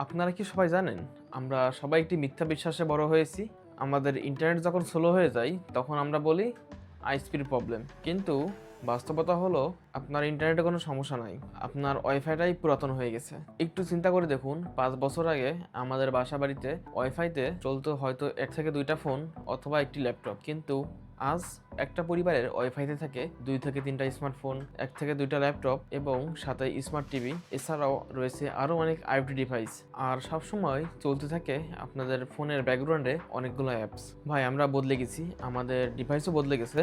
আপনারা কি সবাই জানেন আমরা সবাই একটি মিথ্যা বিশ্বাসে বড় হয়েছি। আমাদের ইন্টারনেট যখন স্লো হয়ে যায় তখন আমরা বলি আইএসপির প্রবলেম, কিন্তু বাস্তবতা হলো আপনার ইন্টারনেটে কোনো সমস্যা নাই, আপনার ওয়াইফাইটাই পুরাতন হয়ে গেছে। একটু চিন্তা করে দেখুন, 5 বছর আগে আমাদের বাসা বাড়িতে ওয়াইফাইতে চলতো হয়তো 1 থেকে 2টা ফোন অথবা একটি ল্যাপটপ, কিন্তু আজ একটা পরিবারের ওয়াইফাইতে থাকে 2 থেকে 3টা স্মার্টফোন, 1 থেকে 2টা ল্যাপটপ এবং সাথে স্মার্ট টিভি। এছাড়াও রয়েছে আরও অনেক আইওটি ডিভাইস, আর সবসময় চলতে থাকে আপনাদের ফোনের ব্যাকগ্রাউন্ডে অনেকগুলো অ্যাপস। ভাই, আমরা বদলে গেছি, আমাদের ডিভাইসও বদলে গেছে,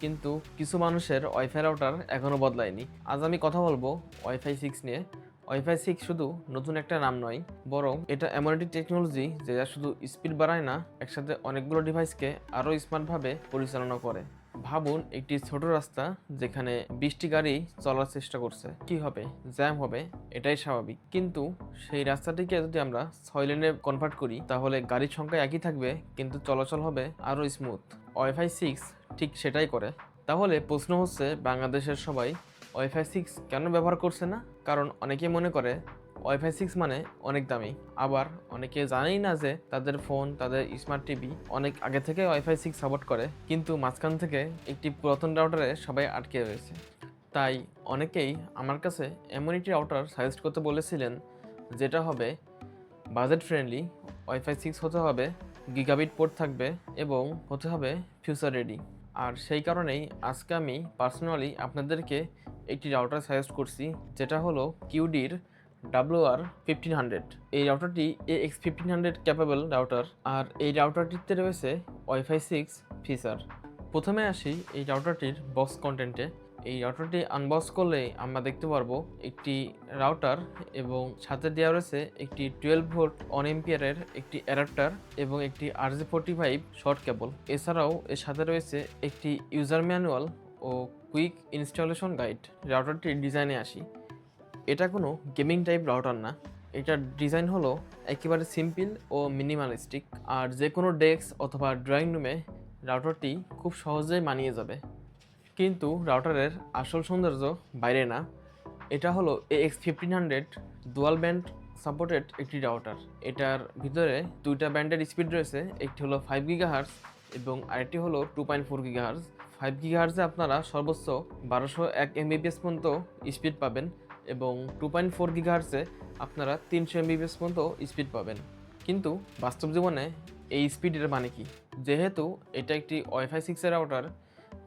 কিন্তু কিছু মানুষের ওয়াইফাই রাউটার এখনও বদলায়নি। আজ আমি কথা বলবো ওয়াইফাই 6 নিয়ে। ওয়াইফাই 6 শুধু নতুন একটা নাম নয়, বরং এটা এমন একটি টেকনোলজি যেটা শুধু স্পিড বাড়ায় না, একসাথে অনেকগুলো ডিভাইসকে আরও স্মার্টভাবে পরিচালনা করে। ভাবুন, একটি ছোট রাস্তা যেখানে 20টি গাড়ি চলার চেষ্টা করছে, কি হবে? জ্যাম হবে, এটাই স্বাভাবিক। কিন্তু সেই রাস্তাটিকে যদি আমরা 6 লেনে কনভার্ট করি, তাহলে গাড়ির সংখ্যা একই থাকবে, কিন্তু চলাচল হবে আরও স্মুথ। ওয়াইফাই 6 ঠিক সেটাই করে। তাহলে প্রশ্ন হচ্ছে, বাংলাদেশের সবাই ওয়াইফাই 6 কেন ব্যবহার করছে না? কারণ অনেকে মনে করে ওয়াইফাই 6 মানে অনেক দামি, আবার অনেকে জানেই না যে তাদের ফোন, তাদের স্মার্ট টিভি অনেক আগে থেকে ওয়াইফাই 6 সাপোর্ট করে, কিন্তু মাঝখান থেকে একটি পুরাতন রাউটারে সবাই আটকে রয়েছে। তাই অনেকেই আমার কাছে এমন একটি রাউটার সাজেস্ট করতে বলেছিলেন যেটা হবে বাজেট ফ্রেন্ডলি। ওয়াইফাই 6 হতে হবে, গিগাবিট পোর্ট থাকবে এবং হতে হবে ফিউচার রেডি। আর সেই কারণেই আজকে আমি পার্সোনালি আপনাদেরকে একটি রাউটার সাজেস্ট করছি, যেটা হলো কিউডির WR1500। এই রাউটারটি AX1500 ক্যাপেবল রাউটার, আর এই রাউটারটিতে রয়েছে ওয়াইফাই 6 ফিচার। প্রথমে আসি এই রাউটারটির বক্স কন্টেন্টে। এই রাউটারটি আনবক্স করলে আমরা দেখতে পারবো একটি রাউটার এবং সাথে দেওয়া রয়েছে একটি 12 ভোল্ট 1 এম্পিয়ারের একটি অ্যাডাপ্টার এবং একটি RJ45 শর্ট কেবল। এছাড়াও এর সাথে রয়েছে একটি ইউজার ম্যানুয়াল ও কুইক ইনস্টলেশন গাইড। রাউটারটির ডিজাইনে আসি, এটা কোনো গেমিং টাইপ রাউটার না। এটার ডিজাইন হলো একেবারে সিম্পল ও মিনিমালিস্টিক, আর যে কোনো ডেস্ক অথবা ড্রয়িং রুমে রাউটারটি খুব সহজেই মানিয়ে যাবে। কিন্তু রাউটারের আসল সৌন্দর্য বাইরে না, এটা হলো AX1500 ডুয়াল ব্যান্ড সাপোর্টেড একটি রাউটার। এটার ভিতরে 2টা ব্যান্ডের স্পিড রয়েছে, একটি হলো 5 GHz এবং আরেকটি হলো 2.4 GHz। 5 GHz আপনারা সর্বোচ্চ 1201 Mbps পর্যন্ত স্পিড পাবেন এবং 2.4 GHz আপনারা 300 Mbps পর্যন্ত স্পিড পাবেন। কিন্তু বাস্তব জীবনে এই স্পিডের মানে কি? যেহেতু এটা একটি ওয়াইফাই 6 এর রাউটার,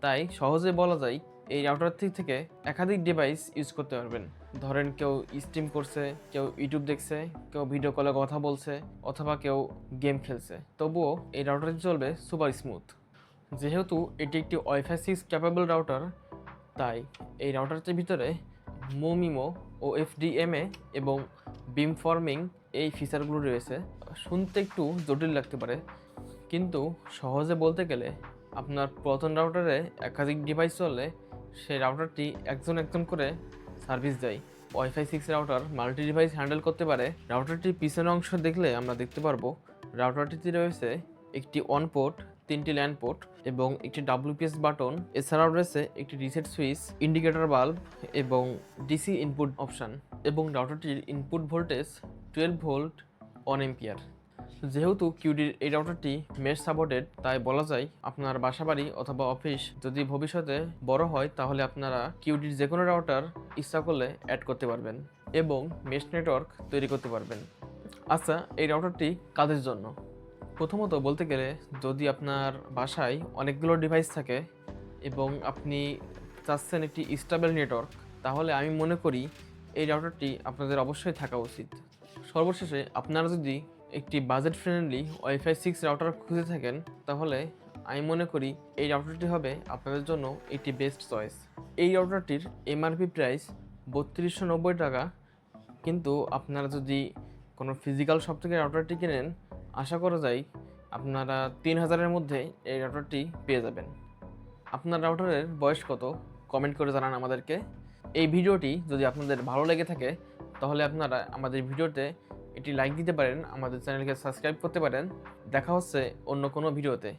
তাই সহজে বলা যায় এই রাউটার থেকে একাধিক ডিভাইস ইউজ করতে পারবেন। ধরেন কেউ স্ট্রিম করছে, কেউ ইউটিউব দেখছে, কেউ ভিডিও কলে কথা বলছে, অথবা কেউ গেম খেলছে, তবুও এই রাউটারটি চলবে সুপার স্মুথ। যেহেতু এটি একটি ওয়াইফাই 6 ক্যাপেবল রাউটার, তাই এই রাউটারটির ভিতরে মোমিমো ও FDMA এবং বিম ফর্মিং এই ফিচারগুলো রয়েছে। শুনতে একটু জটিল লাগতে পারে, কিন্তু সহজে বলতে গেলে আপনার পুরাতন রাউটারে একাধিক ডিভাইস চললে সেই রাউটারটি একজন একজন করে সার্ভিস দেয়। Wifi 6 router multi device handle করতে পারে। রাউটারটির পিছনের অংশ দেখলে আমরা দেখতে পারবো রাউটারটিতে রয়েছে একটি অন পোর্ট, 3টি ল্যান পোর্ট এবং একটি WPS বাটন। এছাড়াও রয়েছে একটি রিসেট সুইচ, ইন্ডিকেটর বাল্ব এবং ডিসি ইনপুট অপশান, এবং রাউটারটির ইনপুট ভোল্টেজ 12 ভোল্ট 1 এম্পিয়ার। যেহেতু কিউডির এই রাউটারটি মেশ সাপোর্টেড, তাই বলা যায় আপনার বাসাবাড়ি অথবা অফিস যদি ভবিষ্যতে বড় হয়, তাহলে আপনারা কিউডির যে কোনো রাউটার ইচ্ছা করলে অ্যাড করতে পারবেন এবং মেশ নেটওয়ার্ক তৈরি করতে পারবেন। আচ্ছা, এই রাউটারটি কাদের জন্য? প্রথমত বলতে গেলে, যদি আপনার বাসায় অনেকগুলো ডিভাইস থাকে এবং আপনি চাচ্ছেন একটি স্টেবল নেটওয়ার্ক, তাহলে আমি মনে করি এই রাউটারটি আপনাদের অবশ্যই থাকা উচিত। সর্বশেষে, আপনারা যদি একটি বাজেট ফ্রেন্ডলি ওয়াইফাই 6 রাউটার খুঁজে থাকেন, তাহলে আমি মনে করি এই রাউটারটি হবে আপনাদের জন্য একটি বেস্ট চয়েস। এই রাউটারটির এমআরপি প্রাইস 3290 টাকা, কিন্তু আপনারা যদি কোনো ফিজিক্যাল শপ থেকে রাউটারটি কেনেন, আশা করা যায় আপনারা 3000-এর মধ্যে এই রাউটারটি পেয়ে যাবেন। আপনার রাউটারের বয়স কত? কমেন্ট করে জানান আমাদেরকে। এই ভিডিওটি যদি আপনাদের ভালো লেগে থাকে, তাহলে আপনারা আমাদের ভিডিওতে একটি লাইক দিতে পারেন, আমাদের চ্যানেলকে সাবস্ক্রাইব করতে পারেন। দেখা হচ্ছে অন্য কোনো ভিডিওতে।